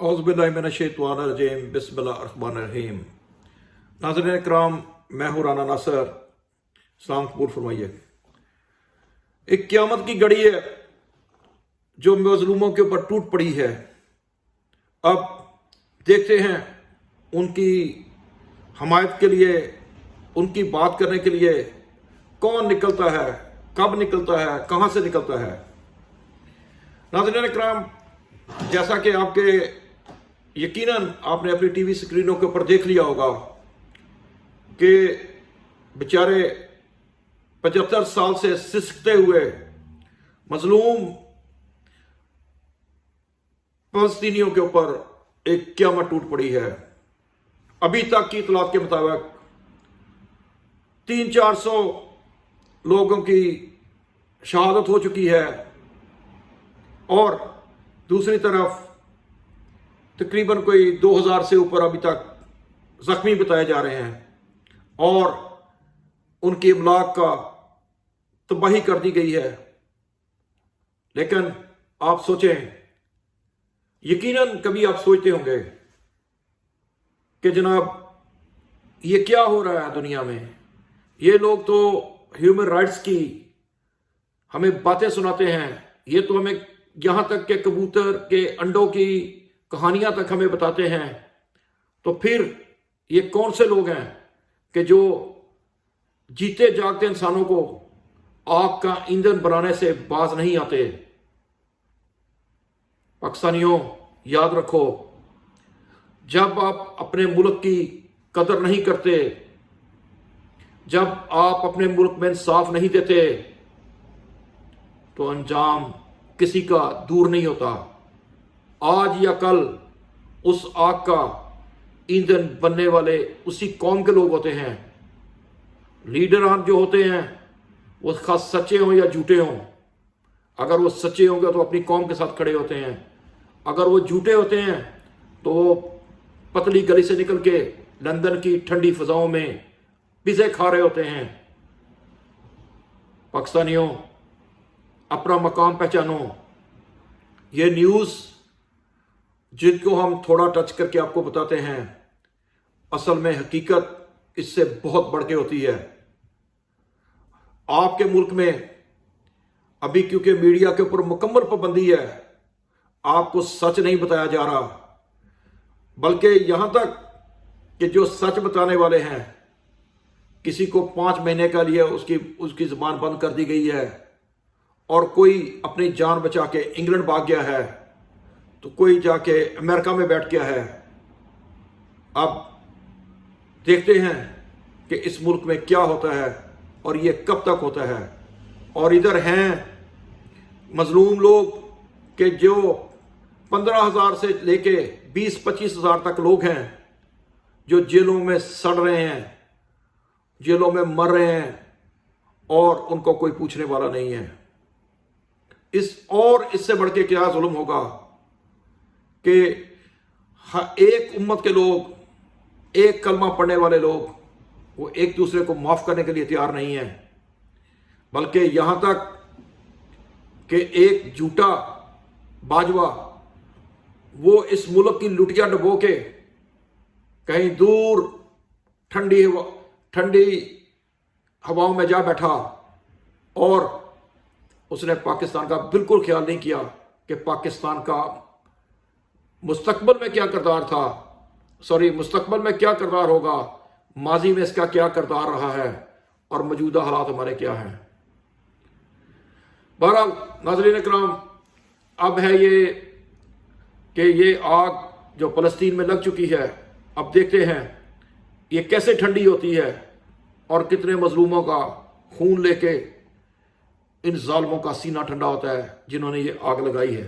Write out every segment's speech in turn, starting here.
औज़ुबिल्लाहिमिनश्शैतानिर्रजीम बिस्मिल्लाहिर्रहमानिर्रहीम। नाज़रीन इकराम, मैं हूँ राना नासर। सलाम कबूल फरमाइए। एक क़यामत की घड़ी है जो मज़लूमों के ऊपर टूट पड़ी है। अब देखते हैं उनकी हमायत के लिए, उनकी बात करने के लिए कौन निकलता है, कब निकलता है, कहाँ से निकलता है। नाज़रीन इकराम, जैसा कि आपके यकीनन आपने अपनी टीवी स्क्रीनों के ऊपर देख लिया होगा कि बेचारे 75 साल से सिसकते हुए मजलूम फलस्तीनियों के ऊपर एक क़यामत टूट पड़ी है। अभी तक की इतलात के मुताबिक 300-400 लोगों की शहादत हो चुकी है और दूसरी तरफ तकरीबन कोई 2000 से ऊपर अभी तक जख्मी बताए जा रहे हैं और उनकी इमलाक का तबाही कर दी गई है। लेकिन आप सोचें, यकीनन कभी आप सोचते होंगे कि जनाब ये क्या हो रहा है दुनिया में। ये लोग तो ह्यूमन राइट्स की हमें बातें सुनाते हैं, ये तो हमें यहाँ तक के कबूतर के अंडों की कहानियां तक हमें बताते हैं। तो फिर ये कौन से लोग हैं कि जो जीते जागते इंसानों को आग का ईंधन बनाने से बाज नहीं आते। पाकिस्तानियों, याद रखो, जब आप अपने मुल्क की कदर नहीं करते, जब आप अपने मुल्क में इंसाफ नहीं देते, तो अंजाम किसी का दूर नहीं होता। आज या कल उस आग का ईंधन बनने वाले उसी कौम के लोग होते हैं। लीडरान जो होते हैं वो खास सच्चे हों या झूठे हों, अगर वो सच्चे होंगे तो अपनी कौम के साथ खड़े होते हैं, अगर वो झूठे होते हैं तो वो पतली गली से निकल के लंदन की ठंडी फिजाओं में पिज़्ज़े खा रहे होते हैं। पाकिस्तानियों, अपना मकाम पहचानो। ये न्यूज़ जिनको हम थोड़ा टच करके आपको बताते हैं, असल में हकीकत इससे बहुत बढ़ के होती है। आपके मुल्क में अभी क्योंकि मीडिया के ऊपर मुकम्मल पाबंदी है, आपको सच नहीं बताया जा रहा, बल्कि यहां तक कि जो सच बताने वाले हैं, किसी को 5 महीने का लिए उसकी जुबान बंद कर दी गई है और कोई अपनी जान बचा के इंग्लैंड भाग गया है, तो कोई जाके अमेरिका में बैठ गया है। अब देखते हैं कि इस मुल्क में क्या होता है और ये कब तक होता है। और इधर हैं मजलूम लोग कि जो 15,000 से लेके 20-25 हज़ार तक लोग हैं जो जेलों में सड़ रहे हैं, जेलों में मर रहे हैं और उनको कोई पूछने वाला नहीं है। इससे बढ़ के क्या जुल्म होगा कि एक उम्मत के लोग, एक कलमा पढ़ने वाले लोग, वो एक दूसरे को माफ करने के लिए तैयार नहीं है, बल्कि यहां तक कि एक झूठा बाजवा वो इस मुल्क की लुटिया डबो के कहीं दूर ठंडी हवाओं में जा बैठा और उसने पाकिस्तान का बिल्कुल ख्याल नहीं किया कि पाकिस्तान का मुस्तकबिल में क्या किरदार था, मुस्तकबिल में क्या किरदार होगा, माजी में इसका क्या किरदार रहा है और मौजूदा हालात हमारे क्या हैं। बहरहाल नाज़रीन इकराम, अब है ये कि ये आग जो फ़लस्तीन में लग चुकी है, अब देखते हैं ये कैसे ठंडी होती है और कितने मजलूमों का खून लेके इन जालिमों का सीना ठंडा होता है जिन्होंने ये आग लगाई है।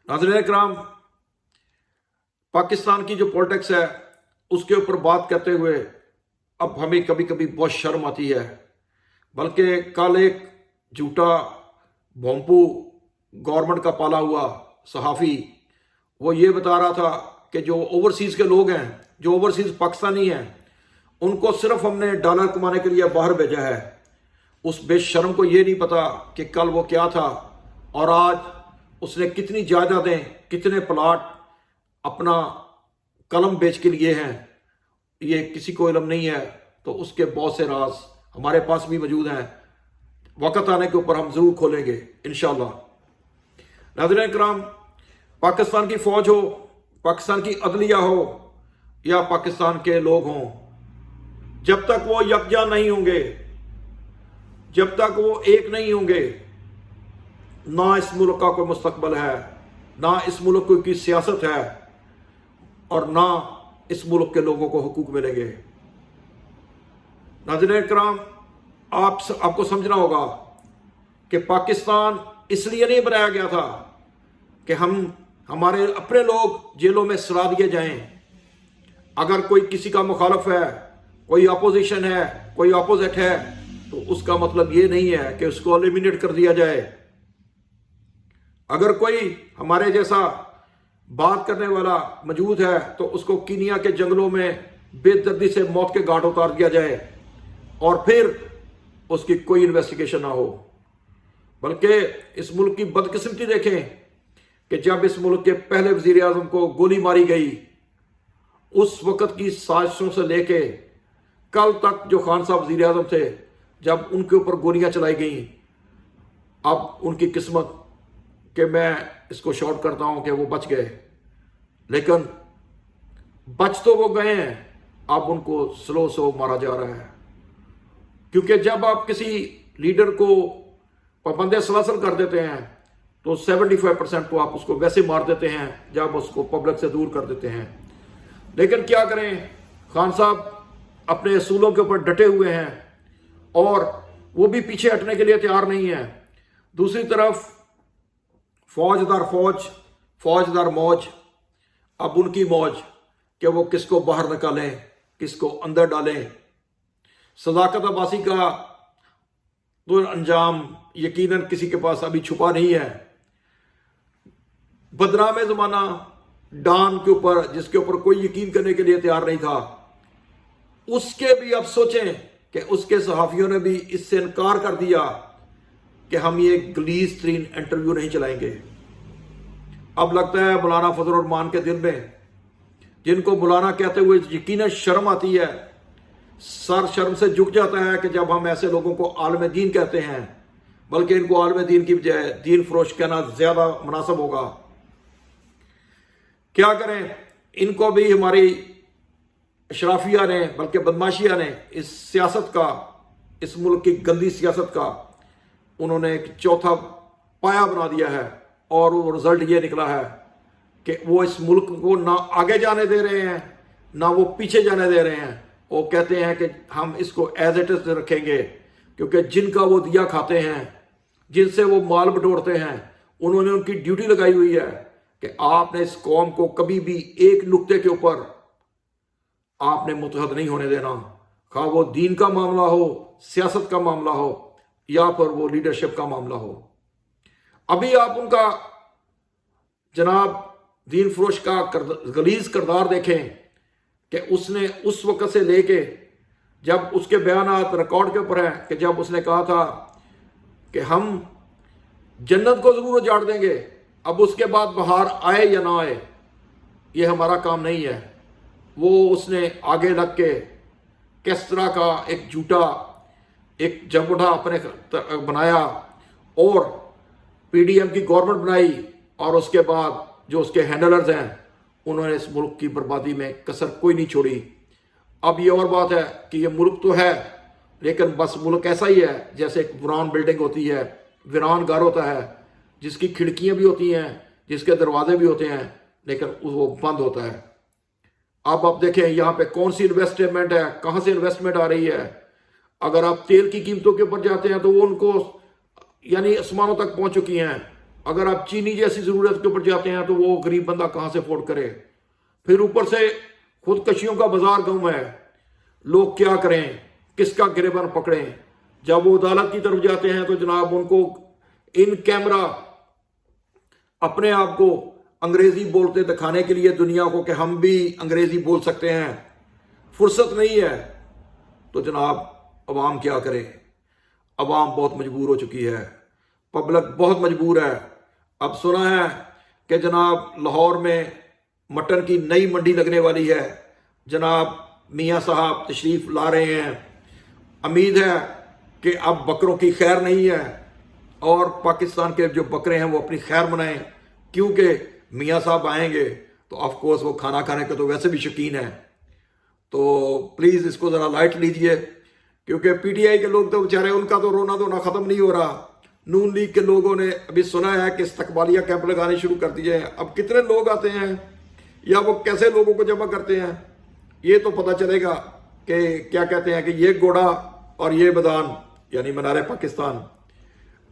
नाज़रीन इकराम, पाकिस्तान की जो पॉलिटिक्स है उसके ऊपर बात करते हुए अब हमें कभी कभी बहुत शर्म आती है। बल्कि कल एक झूठा भोंपू गवर्नमेंट का पाला हुआ सहाफ़ी वो ये बता रहा था कि जो ओवरसीज़ के लोग हैं, जो ओवरसीज़ पाकिस्तानी हैं, उनको सिर्फ हमने डॉलर कमाने के लिए बाहर भेजा है। उस बेशर्म को ये नहीं पता कि कल वो क्या था और आज उसने कितनी जायदादें, कितने प्लाट अपना कलम बेच के लिए हैं, ये किसी को इल्म नहीं है। तो उसके बहुत से राज हमारे पास भी मौजूद हैं, वक़्त आने के ऊपर हम ज़रूर खोलेंगे इंशाअल्लाह। नाज़रीन किराम, पाकिस्तान की फ़ौज हो, पाकिस्तान की अदलिया हो या पाकिस्तान के लोग हों, जब तक वो यकजा नहीं होंगे, जब तक वो एक नहीं होंगे, ना इस मुल्क का कोई मुस्तकबल है, ना इस मुल्क की सियासत है, और ना इस मुल्क के लोगों को हुकूक मिलेंगे। नाज़रीन किराम, आपको समझना होगा कि पाकिस्तान इसलिए नहीं बनाया गया था कि हमारे अपने लोग जेलों में सड़ा दिए जाएं। अगर कोई किसी का मुखालफ है, कोई अपोजिशन है, कोई अपोजिट है, तो उसका मतलब ये नहीं है कि उसको एलिमिनेट कर दिया जाए। अगर कोई हमारे जैसा बात करने वाला मौजूद है तो उसको कीनिया के जंगलों में बेदर्दी से मौत के घाट उतार दिया जाए और फिर उसकी कोई इन्वेस्टिगेशन ना हो। बल्कि इस मुल्क की बदकिस्मती देखें कि जब इस मुल्क के पहले वजीर आज़म को गोली मारी गई, उस वक़्त की साजिशों से लेके कल तक जो खान साहब वजीर आज़म थे, जब उनके ऊपर गोलियां चलाई गई, अब उनकी किस्मत कि मैं इसको शॉर्ट करता हूं कि वो बच गए, लेकिन बच तो वो गए हैं, अब उनको स्लो मारा जा रहा है। क्योंकि जब आप किसी लीडर को पाबंद सलासल कर देते हैं तो 75% को आप उसको वैसे मार देते हैं जब उसको पब्लिक से दूर कर देते हैं। लेकिन क्या करें, खान साहब अपने असूलों के ऊपर डटे हुए हैं और वो भी पीछे हटने के लिए तैयार नहीं है। दूसरी तरफ फौज दर फौज, फौज दर मौज, अब उनकी मौज कि वो किसको बाहर निकालें, किसको अंदर डालें। सदाकत अब्बासी का तो अंजाम यकीनन किसी के पास अभी छुपा नहीं है। बदनाम ज़माना डॉन के ऊपर, जिसके ऊपर कोई यकीन करने के लिए तैयार नहीं था, उसके भी अब सोचें कि उसके सहाफ़ियों ने भी इससे इनकार कर दिया कि हम ये गलीज़ तरीन इंटरव्यू नहीं चलाएंगे। अब लगता है मौलाना फजल रहमान के दिल में, जिनको मौलाना कहते हुए यकीनन शर्म आती है, सर शर्म से झुक जाता है कि जब हम ऐसे लोगों को आलम दीन कहते हैं, बल्कि इनको आलम दीन की बजाय दीन फरोश कहना ज़्यादा मुनासिब होगा। क्या करें, इनको भी हमारी अशराफिया ने, बल्कि बदमाशिया ने इस सियासत का, इस मुल्क की गंदी सियासत का उन्होंने एक चौथा पाया बना दिया है। और वो रिजल्ट ये निकला है कि वो इस मुल्क को ना आगे जाने दे रहे हैं, ना वो पीछे जाने दे रहे हैं। वो कहते हैं कि हम इसको एज इट इज रखेंगे, क्योंकि जिनका वो दिया खाते हैं, जिनसे वो माल बटोरते हैं, उन्होंने उनकी ड्यूटी लगाई हुई है कि आपने इस कौम को कभी भी एक नुक्ते के ऊपर आपने मुतहद नहीं होने देना, खा वो दीन का मामला हो, सियासत का मामला हो, या फिर वो लीडरशिप का मामला हो। अभी आप उनका जनाब दीन फरोश का गलीज किरदार देखें कि उसने उस वक़्त से लेके जब उसके बयानात रिकॉर्ड के ऊपर हैं कि जब उसने कहा था कि हम जन्नत को ज़रूर उजाड़ देंगे, अब उसके बाद बहार आए या ना आए ये हमारा काम नहीं है। वो उसने आगे लग के किस तरह का एक झूठा एक जमुना अपने बनाया और पीडीएम की गवर्नमेंट बनाई, और उसके बाद जो उसके हैंडलर्स हैं उन्होंने इस मुल्क की बर्बादी में कसर कोई नहीं छोड़ी। अब ये और बात है कि ये मुल्क तो है, लेकिन बस मुल्क ऐसा ही है जैसे एक वीरान बिल्डिंग होती है, वीरान घर होता है, जिसकी खिड़कियां भी होती हैं, जिसके दरवाजे भी होते हैं, लेकिन वो बंद होता है। अब आप देखें यहाँ पे कौन सी इन्वेस्टमेंट है, कहाँ से इन्वेस्टमेंट आ रही है। अगर आप तेल की कीमतों के ऊपर जाते हैं तो वो उनको यानी आसमानों तक पहुंच चुकी हैं। अगर आप चीनी जैसी ज़रूरत के ऊपर जाते हैं तो वो गरीब बंदा कहाँ से अफोर्ड करे। फिर ऊपर से खुदकशियों का बाजार गम है, लोग क्या करें, किसका गिरेबान पकड़ें। जब वो अदालत की तरफ जाते हैं तो जनाब उनको इन कैमरा अपने आप को अंग्रेजी बोलते दिखाने के लिए दुनिया को कि हम भी अंग्रेजी बोल सकते हैं, फुर्सत नहीं है। तो जनाब अवाम क्या करे, अवाम बहुत मजबूर हो चुकी है, पब्लिक बहुत मजबूर है। اب سنا ہے کہ جناب لاہور میں مٹن کی نئی منڈی لگنے والی ہے، جناب میاں صاحب تشریف لا رہے ہیں، امید ہے کہ اب بکروں کی خیر نہیں ہے اور پاکستان کے جو بکرے ہیں وہ اپنی خیر منائیں، کیونکہ میاں صاحب آئیں گے تو آف کورس وہ کھانا کھانے کے تو ویسے بھی شوقین ہیں۔ تو پلیز اس کو ذرا لائٹ لیجئے، کیونکہ پی ٹی آئی کے لوگ تو بیچارے ان کا تو رونا دھونا ختم نہیں ہو رہا۔ نون لیگ کے لوگوں نے ابھی سنا ہے کہ استقبالیہ کیمپ لگانے شروع کر دیے ہیں، اب کتنے لوگ آتے ہیں یا وہ کیسے لوگوں کو جمع کرتے ہیں یہ تو پتہ چلے گا کہ کیا کہتے ہیں کہ یہ گھوڑا اور یہ میدان یعنی منار پاکستان۔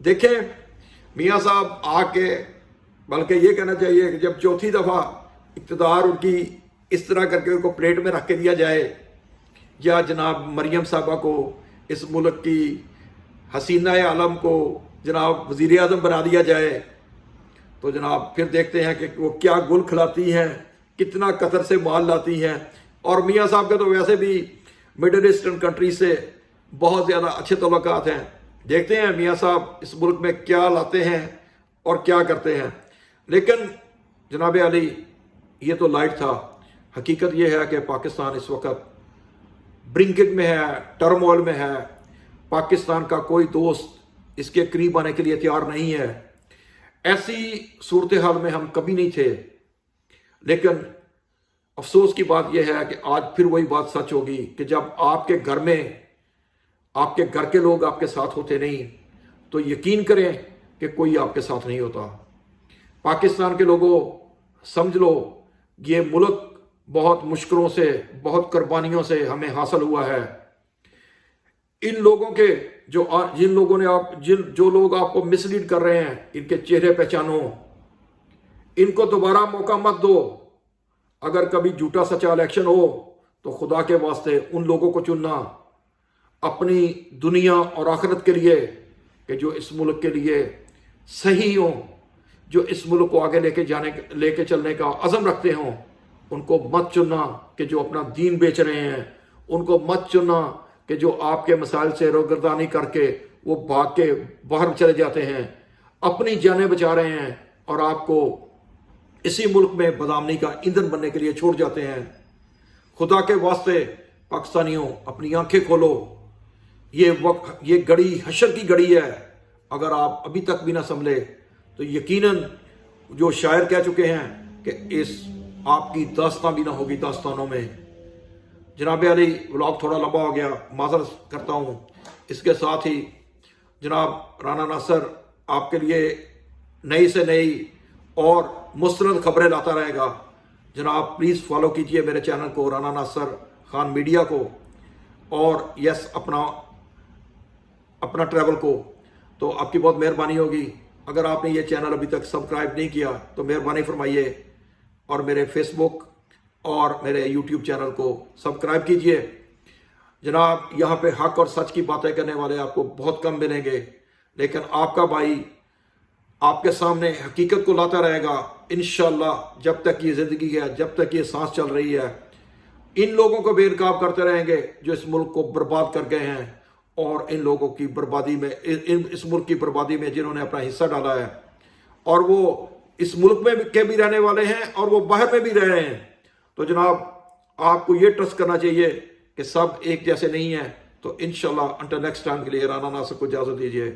دیکھیں میاں صاحب آ کے، بلکہ یہ کہنا چاہیے کہ جب چوتھی دفعہ اقتدار ان کی اس طرح کر کے ان کو پلیٹ میں رکھ کے دیا جائے، یا جناب مریم صاحبہ کو، اس ملک کی حسینہ عالم کو جناب وزیر اعظم بنا دیا جائے، تو جناب پھر دیکھتے ہیں کہ وہ کیا گل کھلاتی ہیں، کتنا قطر سے مال لاتی ہیں۔ اور میاں صاحب کے تو ویسے بھی مڈل ایسٹرن کنٹری سے بہت زیادہ اچھے تعلقات ہیں، دیکھتے ہیں میاں صاحب اس ملک میں کیا لاتے ہیں اور کیا کرتے ہیں۔ لیکن جناب علی یہ تو لائٹ تھا، حقیقت یہ ہے کہ پاکستان اس وقت برنکٹ میں ہے، ٹرموئل میں ہے، پاکستان کا کوئی دوست اس کے قریب آنے کے لیے تیار نہیں ہے۔ ایسی صورتحال میں ہم کبھی نہیں تھے، لیکن افسوس کی بات یہ ہے کہ آج پھر وہی بات سچ ہوگی کہ جب آپ کے گھر میں آپ کے گھر کے لوگ آپ کے ساتھ ہوتے نہیں تو یقین کریں کہ کوئی آپ کے ساتھ نہیں ہوتا۔ پاکستان کے لوگوں سمجھ لو یہ ملک بہت مشکلوں سے، بہت قربانیوں سے ہمیں حاصل ہوا ہے۔ ان لوگوں کے جن لوگوں نے جو لوگ آپ کو مس لیڈ کر رہے ہیں، ان کے چہرے پہچانو، ان کو دوبارہ موقع مت دو۔ اگر کبھی جھوٹا سچا الیکشن ہو تو خدا کے واسطے ان لوگوں کو چننا اپنی دنیا اور آخرت کے لیے کہ جو اس ملک کے لیے صحیح ہوں، جو اس ملک کو آگے لے کے چلنے کا عزم رکھتے ہوں۔ ان کو مت چننا کہ جو اپنا دین بیچ رہے ہیں، ان کو مت چننا کہ جو آپ کے مسائل سے روگردانی کر کے وہ بھاگ کے باہر چلے جاتے ہیں، اپنی جانیں بچا رہے ہیں اور آپ کو اسی ملک میں بدامنی کا ایندھن بننے کے لیے چھوڑ جاتے ہیں۔ خدا کے واسطے پاکستانیوں اپنی آنکھیں کھولو، یہ گھڑی حشر کی گھڑی ہے۔ اگر آپ ابھی تک بھی نہ سنبھلے تو یقیناً جو شاعر کہہ چکے ہیں کہ آپ کی داستان بھی نہ ہوگی داستانوں میں۔ جناب علی ولاگ تھوڑا لمبا ہو گیا، معذرت کرتا ہوں۔ اس کے ساتھ ہی جناب رانا ناصر آپ کے لیے نئی سے نئی اور مستند خبریں لاتا رہے گا۔ جناب پلیز فالو کیجئے میرے چینل کو، رانا ناصر خان میڈیا کو، اور یس اپنا ٹریول کو۔ تو آپ کی بہت مہربانی ہوگی اگر آپ نے یہ چینل ابھی تک سبسکرائب نہیں کیا تو مہربانی فرمائیے، اور میرے فیس بک اور میرے یوٹیوب چینل کو سبسکرائب کیجئے۔ جناب یہاں پہ حق اور سچ کی باتیں کرنے والے آپ کو بہت کم ملیں گے، لیکن آپ کا بھائی آپ کے سامنے حقیقت کو لاتا رہے گا انشاءاللہ، جب تک یہ زندگی ہے، جب تک یہ سانس چل رہی ہے۔ ان لوگوں کو بے نقاب کرتے رہیں گے جو اس ملک کو برباد کر گئے ہیں، اور ان لوگوں کی بربادی میں، اس ملک کی بربادی میں جنہوں نے اپنا حصہ ڈالا ہے، اور وہ اس ملک میں کے بھی رہنے والے ہیں اور وہ باہر میں بھی رہ رہے ہیں۔ تو جناب آپ کو یہ ٹرسٹ کرنا چاہیے کہ سب ایک جیسے نہیں ہیں۔ تو انشاءاللہ انٹل نیکسٹ ٹائم کے لیے رانا ناصر کو اجازت دیجیے۔